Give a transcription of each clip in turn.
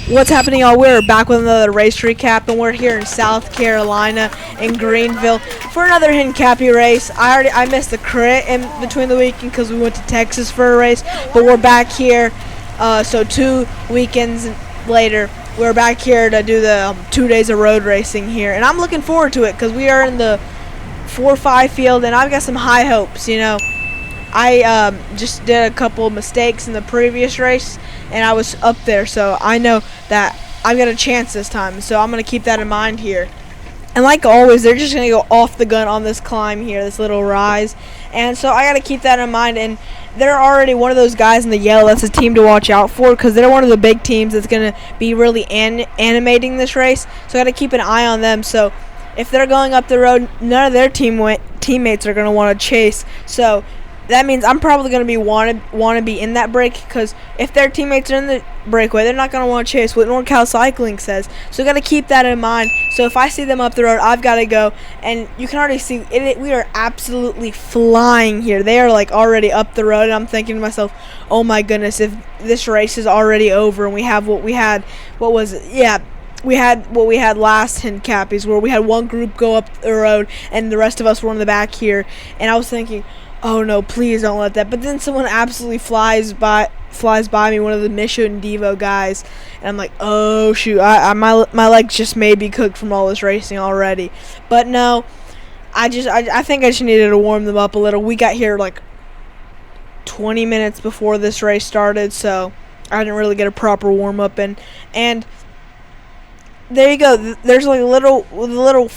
What's happening, y'all? We're back with another race recap, and we're here in South Carolina in Greenville for another hincapie race. I missed the crit in between the weekend because we went to Texas for a race, but we're back here. So 2 weekends later, we're back here to do the 2 days of road racing here, and I'm looking forward to it because we are in the 4-5 field, and I've got some high hopes. I just did a couple of mistakes in the previous race, and I was up there, so I know that I've got a chance this time, so I'm going to keep that in mind here. And like always, they're just going to go off the gun on this climb here, this little rise, and so I got to keep that in mind. And they're already one of those guys in the yellow that's a team to watch out for because they're one of the big teams that's going to be really animating this race, so I got to keep an eye on them. So if they're going up the road, none of their teammates are going to want to chase, so that means I'm probably going to be want to be in that break, because if their teammates are in the breakaway, they're not going to want to chase what NorCal Cycling says. So got to keep that in mind. So if I see them up the road, I've got to go. And you can already see we are absolutely flying here. They are like already up the road, and I'm thinking to myself, oh my goodness, if this race is already over and we have what we had, what was it? Yeah. We had what we had last hincapies, where we had one group go up the road and the rest of us were in the back here. And I was thinking, oh no, please don't let that. But then someone absolutely flies by me, one of the Mission Devo guys, and I'm like, oh shoot, my legs just may be cooked from all this racing already. But no, I think I just needed to warm them up a little. We got here like 20 minutes before this race started, so I didn't really get a proper warm up in. And there you go. There's like a little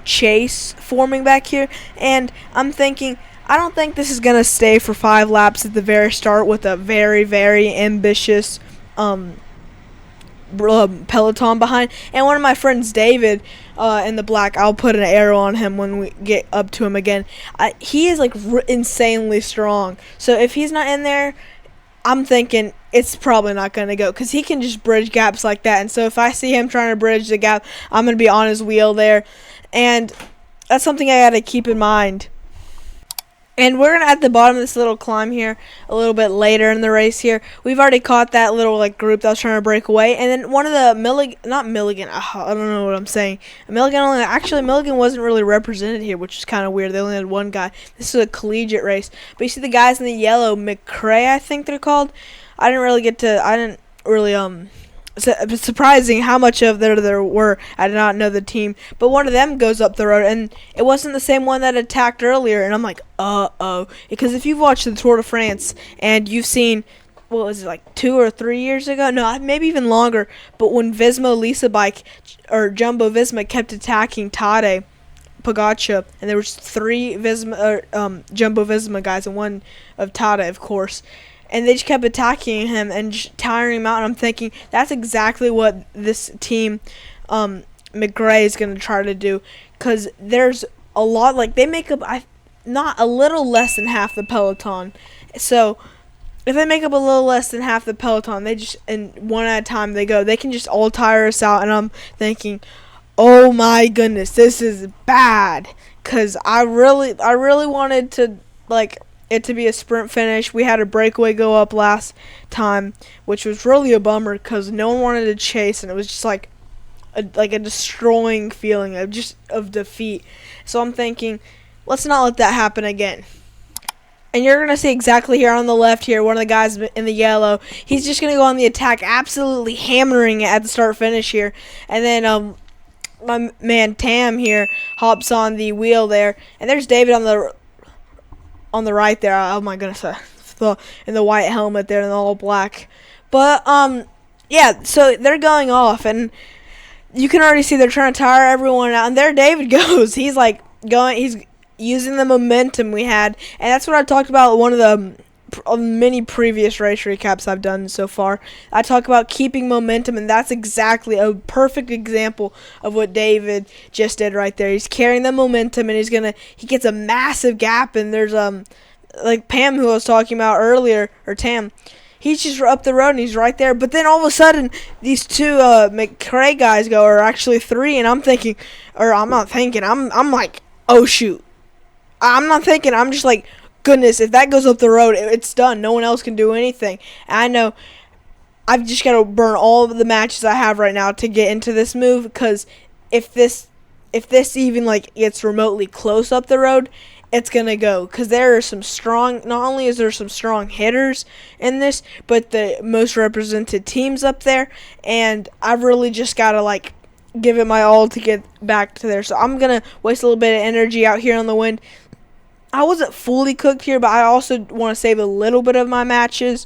chase forming back here, and I'm thinking, I don't think this is going to stay for 5 laps at the very start with a very, very ambitious peloton behind. And one of my friends, David, in the black, I'll put an arrow on him when we get up to him again. He is like insanely strong. So if he's not in there, I'm thinking it's probably not going to go, because he can just bridge gaps like that. And so if I see him trying to bridge the gap, I'm going to be on his wheel there. And that's something I got to keep in mind. And we're at the bottom of this little climb here a little bit later in the race here. We've already caught that little group that was trying to break away. And then one of the Milligan, I don't know what I'm saying. Milligan wasn't really represented here, which is kind of weird. They only had one guy. This is a collegiate race. But you see the guys in the yellow, McCrae, I think they're called. I didn't really it's surprising how much of there were. I did not know the team, but one of them goes up the road, and it wasn't the same one that attacked earlier. And I'm like, because if you've watched the Tour de France and you've seen, what was it, like 2 or 3 years ago? No, maybe even longer. But when Visma Lisa Bike or Jumbo Visma kept attacking Tadej Pogacar, and there was 3 Jumbo Visma guys and one of Tadej, of course. And they just kept attacking him and just tiring him out. And I'm thinking, that's exactly what this team, McGray, is going to try to do. Because there's a lot, they make up not a little less than half the peloton. So if they make up a little less than half the peloton, they just, and one at a time they go, they can just all tire us out. And I'm thinking, oh my goodness, this is bad. Because I really wanted to, it to be a sprint finish. We had a breakaway go up last time, which was really a bummer because no one wanted to chase, and it was just like a destroying feeling of defeat. So I'm thinking, let's not let that happen again. And you're going to see exactly here on the left here, one of the guys in the yellow, he's just going to go on the attack, absolutely hammering it at the start-finish here. And then my man Tam here hops on the wheel there, and there's David on the right there. Oh my goodness, in the white helmet there and the all black. But yeah, so they're going off, and you can already see they're trying to tire everyone out. And there David goes. He's he's using the momentum we had, and that's what I talked about. One of the many previous race recaps I've done so far, I talk about keeping momentum, and that's exactly a perfect example of what David just did right there. He's carrying the momentum, and he gets a massive gap, and there's like Pam, who I was talking about earlier, or Tam, he's just up the road and he's right there. But then all of a sudden, these 2 McCrae guys are actually 3, and I'm thinking, or I'm not thinking, I'm like, oh shoot. I'm not thinking, I'm just like, goodness, if that goes up the road, it's done. No one else can do anything. And I know I've just got to burn all of the matches I have right now to get into this move, because if this even like gets remotely close up the road, it's gonna go, because there are some strong. Not only is there some strong hitters in this, but the most represented teams up there, and I've really just gotta like give it my all to get back to there. So I'm gonna waste a little bit of energy out here on the wind. I wasn't fully cooked here, but I also want to save a little bit of my matches,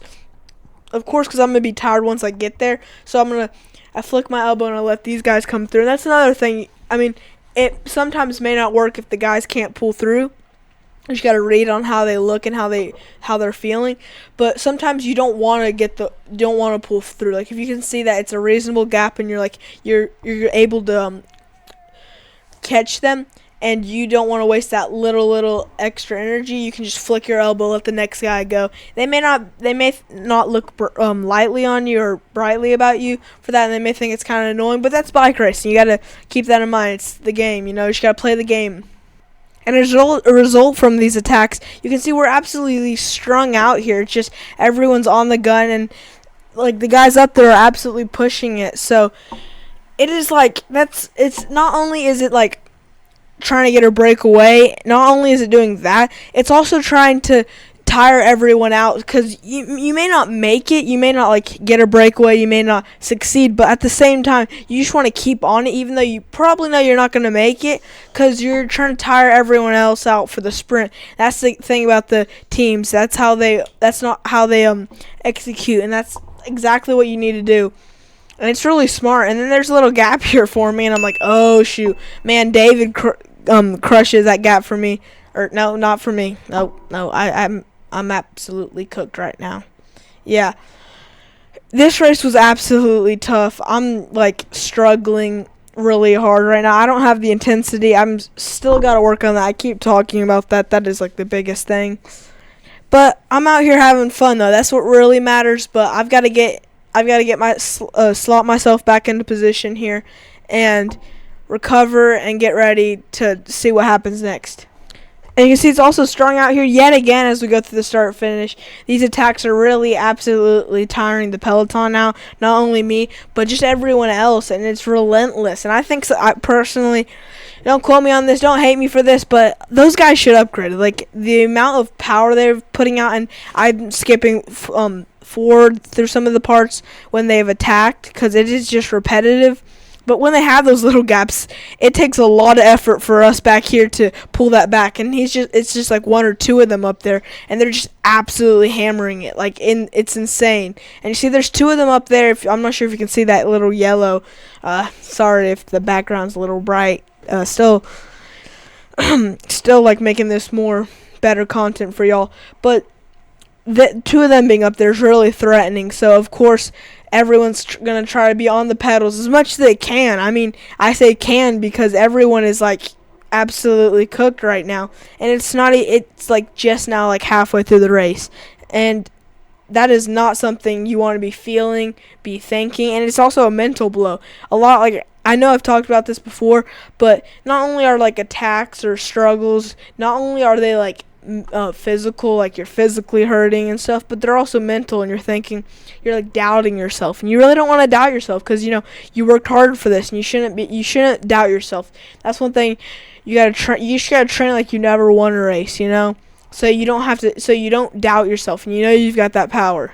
of course, because I'm gonna be tired once I get there. So I flick my elbow and I let these guys come through. And that's another thing. I mean, it sometimes may not work if the guys can't pull through. You just got to read on how they look and how they're feeling. But sometimes you don't want to pull through. Like if you can see that it's a reasonable gap and you're able to catch them, and you don't want to waste that little extra energy, you can just flick your elbow, let the next guy go. They may not look lightly on you or brightly about you for that, and they may think it's kind of annoying. But that's bike racing. You got to keep that in mind. It's the game. You just got to play the game. And as a result from these attacks, you can see we're absolutely strung out here. It's just everyone's on the gun, and like the guys up there are absolutely pushing it. So it is like it's not only is it like trying to get a breakaway, not only is it doing that, it's also trying to tire everyone out, because you may not make it, you may not like get a breakaway, you may not succeed, but at the same time you just want to keep on it, even though you probably know you're not going to make it, because you're trying to tire everyone else out for the sprint. That's the thing about the teams. That's not how they execute, and that's exactly what you need to do. And it's really smart. And then there's a little gap here for me, and I'm like, oh shoot, man, David crushes that gap for me. Or no, not for me. No, I'm absolutely cooked right now. Yeah. This race was absolutely tough. I'm like struggling really hard right now. I don't have the intensity. I'm still got to work on that. I keep talking about that. That is like the biggest thing. But I'm out here having fun though. That's what really matters. But I've got to get my slot myself back into position here and recover and get ready to see what happens next. And you can see it's also strung out here yet again as we go through the start finish. These attacks are really absolutely tiring the peloton now. Not only me, but just everyone else. And it's relentless. And I think so, I personally, don't quote me on this, don't hate me for this, but those guys should upgrade. Like the amount of power they're putting out, and I'm skipping forward through some of the parts when they've attacked, because it is just repetitive. But when they have those little gaps, it takes a lot of effort for us back here to pull that back. And it's just like one or two of them up there, and they're just absolutely hammering it. It's insane. And you see there's two of them up there. I'm not sure if you can see that little yellow. Sorry if the background's a little bright. Still like making this more better content for y'all. But the two of them being up there is really threatening. So, of course, everyone's going to try to be on the pedals as much as they can. I mean, I say can because everyone is, like, absolutely cooked right now. And it's like just now, like, halfway through the race. And that is not something you want to be feeling, be thinking. And it's also a mental blow. A lot, like, I know I've talked about this before, but not only are, like, attacks or struggles, not only are they, like, physical, like you're physically hurting and stuff, but they're also mental, and you're thinking, you're like doubting yourself, and you really don't want to doubt yourself, because you worked hard for this, and you shouldn't doubt yourself. That's one thing you just gotta train like you never won a race, so you don't doubt yourself, and you've got that power.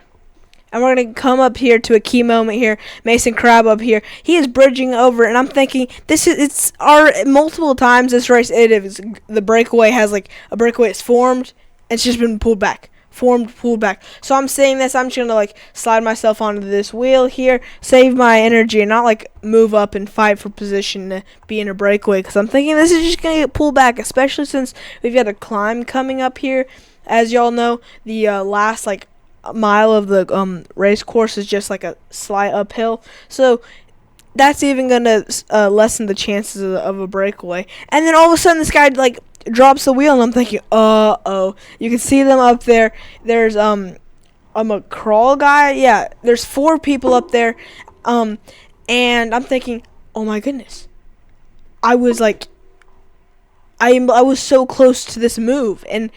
And we're going to come up here to a key moment here. Mason Crab up here. He is bridging over, and I'm thinking, it's our multiple times this race, the breakaway has, like, a breakaway is formed, and it's just been pulled back. Pulled back. So I'm saying this, I'm just going to, like, slide myself onto this wheel here, save my energy, and not, like, move up and fight for position to be in a breakaway, because I'm thinking this is just going to get pulled back, especially since we've got a climb coming up here. As y'all know, the last, like, mile of the race course is just like a slight uphill, so that's even gonna lessen the chances of a breakaway. And then all of a sudden this guy like drops the wheel, and I'm thinking, you can see them up there. There's a crawl guy. Yeah, there's 4 people up there, and I'm thinking, oh my goodness, I was so close to this move, and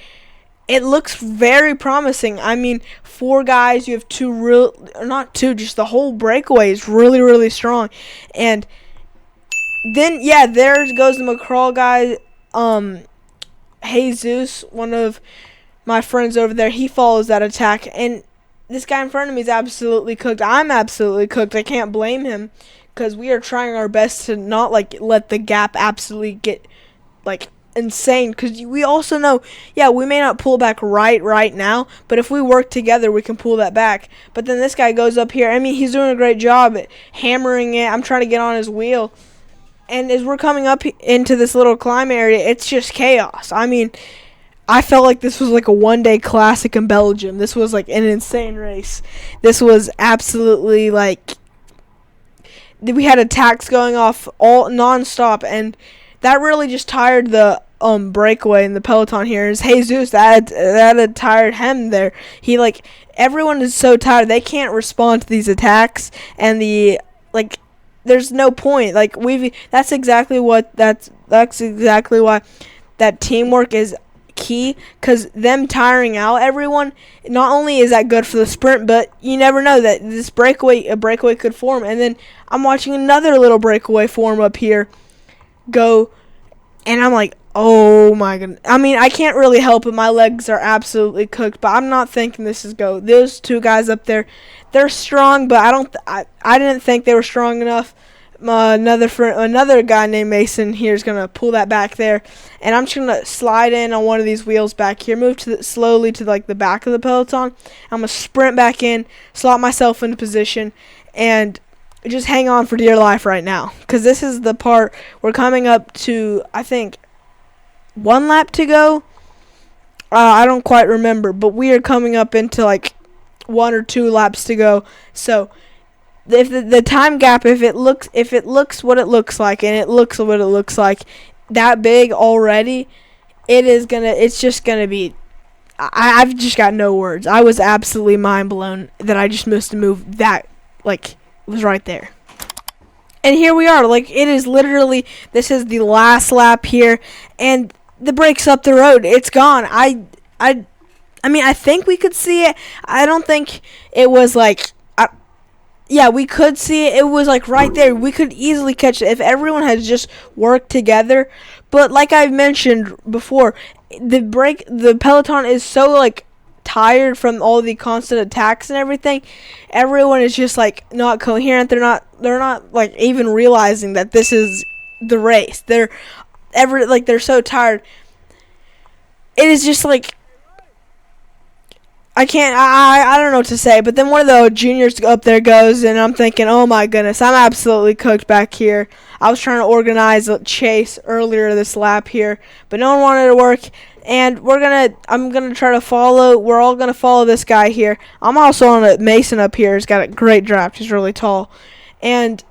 it looks very promising. I mean, 4 guys, you have two real, not two, just the whole breakaway is really, really strong. And then, yeah, there goes the McCraw guy, Jesus, one of my friends over there. He follows that attack, and this guy in front of me is absolutely cooked. I'm absolutely cooked. I can't blame him because we are trying our best to not, like, let the gap absolutely get, like, insane, because we also know, yeah, we may not pull back right now, but if we work together we can pull that back. But then this guy goes up here. I mean, he's doing a great job at hammering it. I'm trying to get on his wheel, and as we're coming up into this little climb area, it's just chaos. I mean, I felt like this was like a one-day classic in Belgium. This was like an insane race. This was absolutely like, we had attacks going off all non-stop, and that really just tired the breakaway in the peloton here. Is Jesus, that had tired him there. He, like, everyone is so tired they can't respond to these attacks, and the, like, there's no point. Like, that's exactly why that teamwork is key, because them tiring out everyone, not only is that good for the sprint, but you never know that a breakaway could form. And then I'm watching another little breakaway form up here go, and I'm like, oh my goodness. I mean, I can't really help it. My legs are absolutely cooked, but I'm not thinking this is go. Those 2 guys up there, they're strong, but I didn't think they were strong enough. Another guy named Mason here is gonna pull that back there, and I'm just gonna slide in on one of these wheels back here, move slowly to like the back of the peloton. I'm gonna sprint back in, slot myself into position, and just hang on for dear life right now, because this is the part we're coming up to. I think 1 lap to go. I don't quite remember, but we are coming up into like 1 or 2 laps to go. So if the time gap, if it looks what it looks like, and it looks what it looks like, that big already, it's just gonna be. I've just got no words. I was absolutely mind blown that I just missed a move that, like, was right there. And here we are. Like, it is literally, this is the last lap here, and the brake's up the road. It's gone. I mean, I think we could see it. I don't think it was like, yeah, we could see it. It was like right there. We could easily catch it if everyone had just worked together. But like I mentioned before, the peloton is so, like, tired from all the constant attacks and everything. Everyone is just, like, not coherent. They're not like even realizing that this is the race. They're so tired. It is just like, I don't know what to say. But then one of the juniors up there goes, and I'm thinking, oh my goodness, I'm absolutely cooked back here. I was trying to organize a chase earlier this lap here, but no one wanted to work. And I'm gonna try to follow. We're all gonna follow this guy here. I'm also on a Mason up here. He's got a great draft. He's really tall, and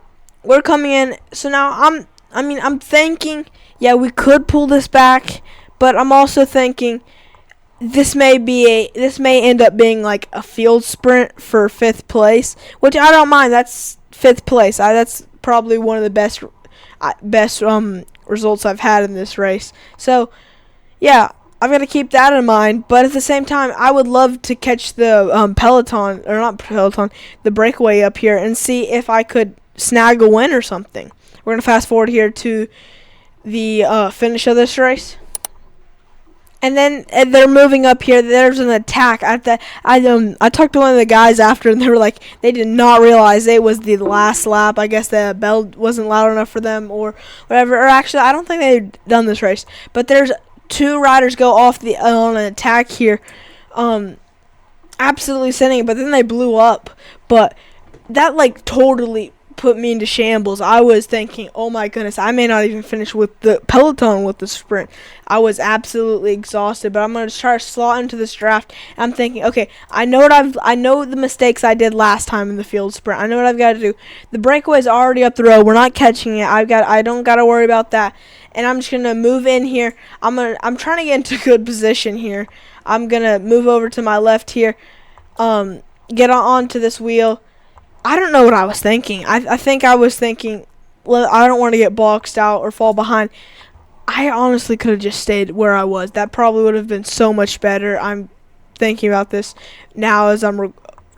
we're coming in. So now I'm thinking, yeah, we could pull this back, but I'm also thinking this may end up being like a field sprint for 5th place, which I don't mind. That's 5th place. That's probably one of the best results I've had in this race. So yeah, I've got to keep that in mind. But at the same time, I would love to catch the the breakaway up here and see if I could snag a win or something. We're gonna fast forward here to the finish of this race. And then they're moving up here. There's an attack. I talked to one of the guys after, and they were like, they did not realize it was the last lap. I guess the bell wasn't loud enough for them or whatever. Or actually, I don't think they've done this race. But there's 2 riders go off on an attack here, absolutely sending it. But then they blew up. But that, like, totally put me into shambles. I was thinking, oh my goodness, I may not even finish with the peloton with the sprint. I was absolutely exhausted, but I'm going to try to slot into this draft. I'm thinking, okay, I know the mistakes I did last time in the field sprint. I know what I've got to do. The breakaway is already up the road. We're not catching it. I don't got to worry about that. And I'm just going to move in here. I'm trying to get into good position here. I'm going to move over to my left here. Get onto this wheel. I don't know what I was thinking. I think I was thinking, well, I don't want to get boxed out or fall behind. I honestly could have just stayed where I was. That probably would have been so much better. I'm thinking about this now as I'm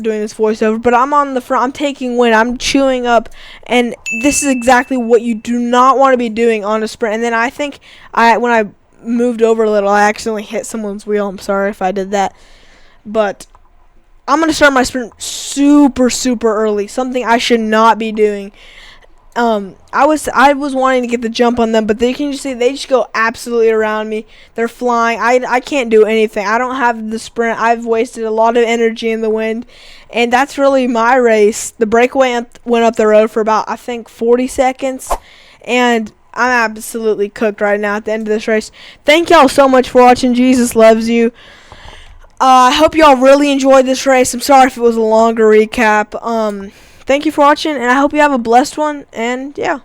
doing this voiceover, but I'm on the front. I'm taking wind. I'm chewing up, and this is exactly what you do not want to be doing on a sprint. And then I think when I moved over a little, I accidentally hit someone's wheel. I'm sorry if I did that, but I'm gonna start my sprint super early. Something I should not be doing. I was wanting to get the jump on them, but they can just see they just go absolutely around me. They're flying. I can't do anything. I don't have the sprint. I've wasted a lot of energy in the wind, and that's really my race. The breakaway went up the road for about, I think, 40 seconds, and I'm absolutely cooked right now at the end of this race. Thank y'all so much for watching. Jesus loves you. I hope y'all really enjoyed this race. I'm sorry if it was a longer recap. Thank you for watching, and I hope you have a blessed one, and yeah.